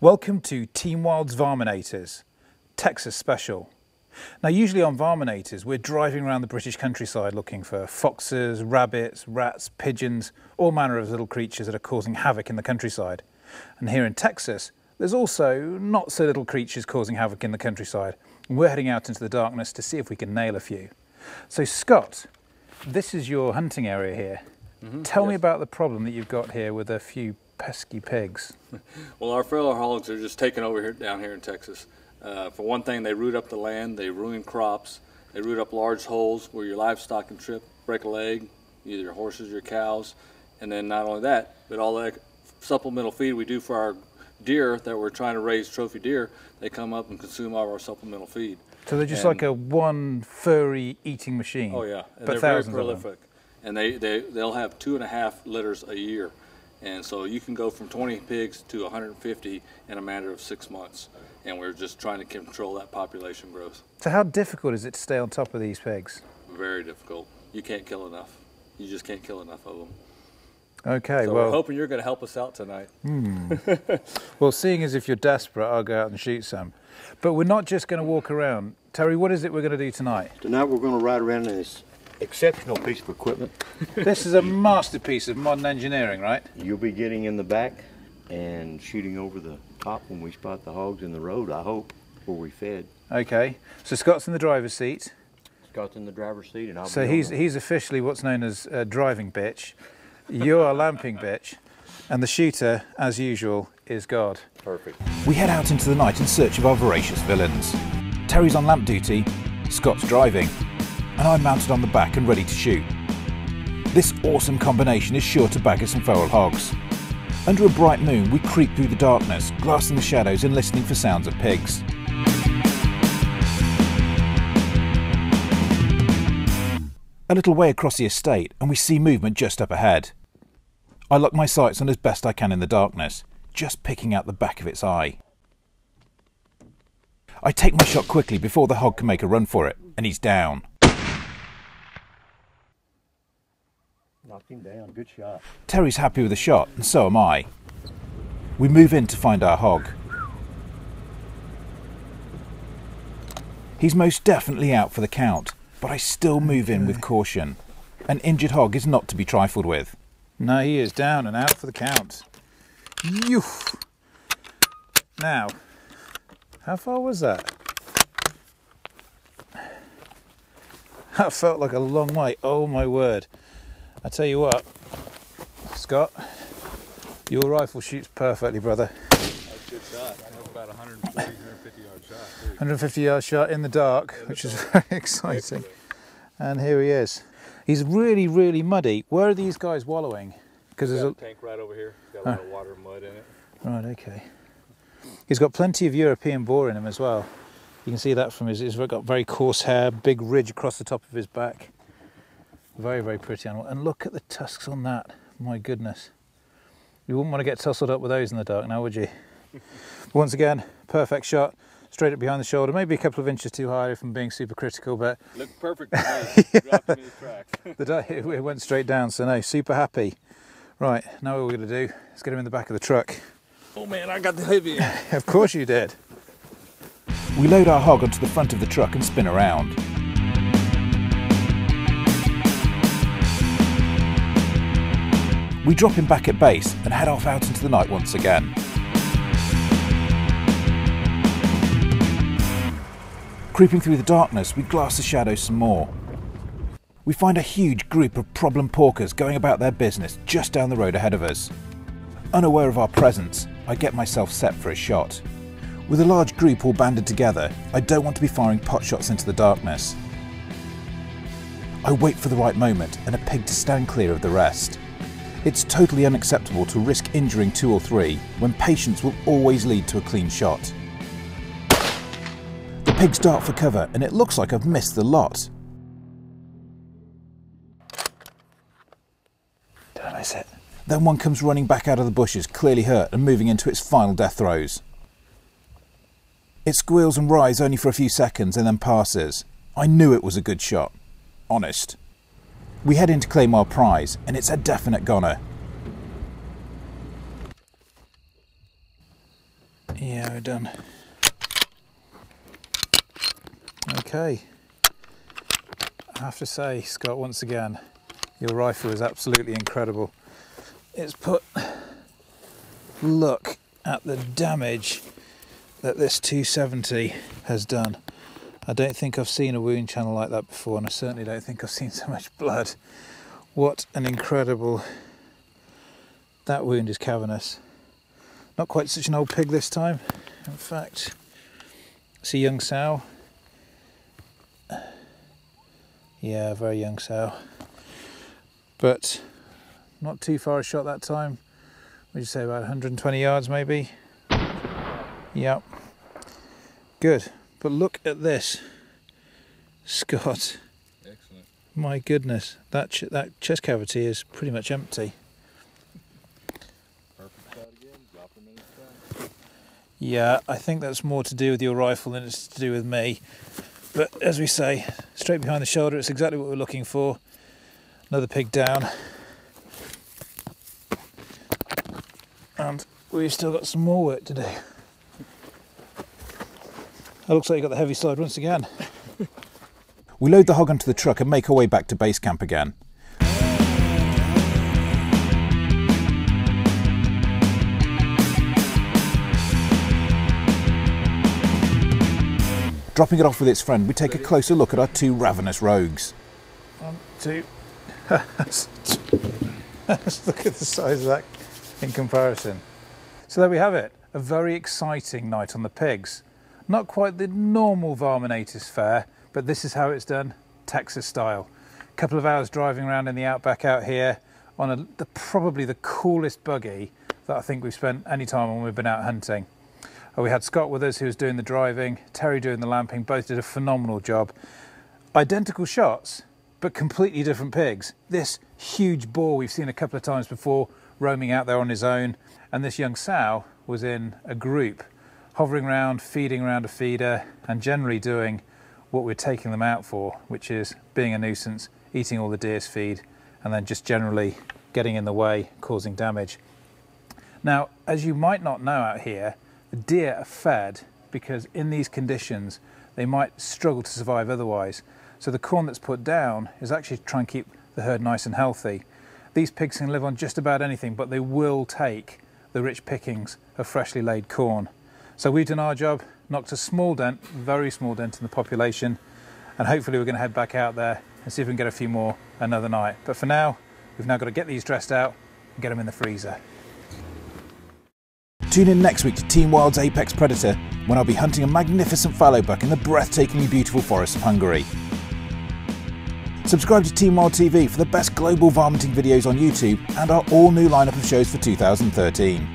Welcome to Team Wild's Varminators, Texas special. Now usually on Varminators we're driving around the British countryside looking for foxes, rabbits, rats, pigeons, all manner of little creatures that are causing havoc in the countryside. And here in Texas there's also not so little creatures causing havoc in the countryside. And we're heading out into the darkness to see if we can nail a few. So Scott, this is your hunting area here. Tell me about the problem that you've got here with a few pesky pigs. Well, our fellow hogs are just taking over here down here in Texas. For one thing, they root up the land, they ruin crops, they root up large holes where your livestock can trip, break a leg, either your horses or your cows. And then not only that, but all the supplemental feed we do for our deer that we're trying to raise trophy deer, they come up and consume all of our supplemental feed. So they're just like a one furry eating machine. Oh yeah, and but they're very prolific. And they'll have 2.5 litters a year. And so you can go from 20 pigs to 150 in a matter of 6 months. And we're just trying to control that population growth. So how difficult is it to stay on top of these pigs? Very difficult. You can't kill enough. You just can't kill enough of them. Okay, so well, we're hoping you're going to help us out tonight. Well, seeing as if you're desperate, I'll go out and shoot some. But we're not just going to walk around. Terry, what is it we're going to do tonight? Tonight we're going to ride around in this exceptional piece of equipment. This is a masterpiece of modern engineering, right? You'll be getting in the back and shooting over the top when we spot the hogs in the road, I hope, where we fed. Okay, so Scott's in the driver's seat. Scott's in the driver's seat, and I'll so be he's officially what's known as a driving bitch. You're a lamping bitch, and the shooter, as usual, is God. Perfect. We head out into the night in search of our voracious villains. Terry's on lamp duty, Scott's driving, and I'm mounted on the back and ready to shoot. This awesome combination is sure to bag us some feral hogs. Under a bright moon, we creep through the darkness, glassing the shadows and listening for sounds of pigs. A little way across the estate, and we see movement just up ahead. I lock my sights on as best I can in the darkness, just picking out the back of its eye. I take my shot quickly before the hog can make a run for it, and he's down. Knocked him down, good shot. Terry's happy with the shot, and so am I. We move in to find our hog. He's most definitely out for the count, but I still move in with caution. An injured hog is not to be trifled with. No, he is down and out for the count. Yoof! Now, how far was that? That felt like a long way, oh my word. I tell you what, Scott, your rifle shoots perfectly, brother. That's a good shot. That was about 140, 150 yard shot. Too. 150 yard shot in the dark, which is very exciting. And here he is. He's really, really muddy. Where are these guys wallowing? Because there's a tank right over here. It's got a lot of water and mud in it. Right, okay. He's got plenty of European boar in him as well. You can see that from he's got very coarse hair, big ridge across the top of his back. Very, very pretty animal. And look at the tusks on that. My goodness. You wouldn't want to get tussled up with those in the dark now, would you? Once again, perfect shot. Straight up behind the shoulder. Maybe a couple of inches too high if I'm being super critical, but... Looked perfect to me. Dropped in his tracks. It went straight down, so no, super happy. Right, now what we're going to do is get him in the back of the truck. Oh man, I got the heavy. Of course you did. We load our hog onto the front of the truck and spin around. We drop him back at base and head off out into the night once again. Creeping through the darkness, we glass the shadows some more. We find a huge group of problem porkers going about their business just down the road ahead of us. Unaware of our presence, I get myself set for a shot. With a large group all banded together, I don't want to be firing pot shots into the darkness. I wait for the right moment and a pig to stand clear of the rest. It's totally unacceptable to risk injuring 2 or 3 when patience will always lead to a clean shot. The pigs dart for cover and it looks like I've missed the lot. Did I miss it? Then one comes running back out of the bushes, clearly hurt and moving into its final death throes. It squeals and writhes only for a few seconds and then passes. I knew it was a good shot. Honest. We head in to claim our prize, and it's a definite goner. Yeah, we're done. Okay. I have to say, Scott, once again, your rifle is absolutely incredible. Look at the damage that this 270 has done. I don't think I've seen a wound channel like that before, and I certainly don't think I've seen so much blood. What an incredible... That wound is cavernous. Not quite such an old pig this time. In fact, it's a young sow. Yeah, very young sow. But not too far a shot that time. Would you say about 120 yards maybe? Yep. Good. But look at this, Scott. Excellent. My goodness, that chest cavity is pretty much empty. Perfect shot again. Drop him in his front. Yeah, I think that's more to do with your rifle than it's to do with me. But as we say, straight behind the shoulder, it's exactly what we're looking for. Another pig down. And we've still got some more work to do. It looks like you got the heavy side once again. We load the hog onto the truck and make our way back to base camp again. Dropping it off with its friend, we take a closer look at our two ravenous rogues. 1, 2. Let's look at the size of that in comparison. So there we have it, a very exciting night on the pigs. Not quite the normal Varminators fare, but this is how it's done, Texas style. A couple of hours driving around in the outback out here on probably the coolest buggy that I think we've spent any time when we've been out hunting. We had Scott with us who was doing the driving, Terry doing the lamping, both did a phenomenal job. Identical shots, but completely different pigs. This huge boar we've seen a couple of times before, roaming out there on his own, and this young sow was in a group, hovering around, feeding around a feeder, and generally doing what we're taking them out for, which is being a nuisance, eating all the deer's feed, and then just generally getting in the way, causing damage. Now, as you might not know out here, the deer are fed because in these conditions they might struggle to survive otherwise. So the corn that's put down is actually to try and keep the herd nice and healthy. These pigs can live on just about anything, but they will take the rich pickings of freshly laid corn. So we've done our job, knocked a small dent, very small dent in the population, and hopefully we're going to head back out there and see if we can get a few more another night. But for now, we've now got to get these dressed out and get them in the freezer. Tune in next week to Team Wild's Apex Predator, when I'll be hunting a magnificent fallow buck in the breathtakingly beautiful forests of Hungary. Subscribe to Team Wild TV for the best global varminting videos on YouTube and our all-new lineup of shows for 2013.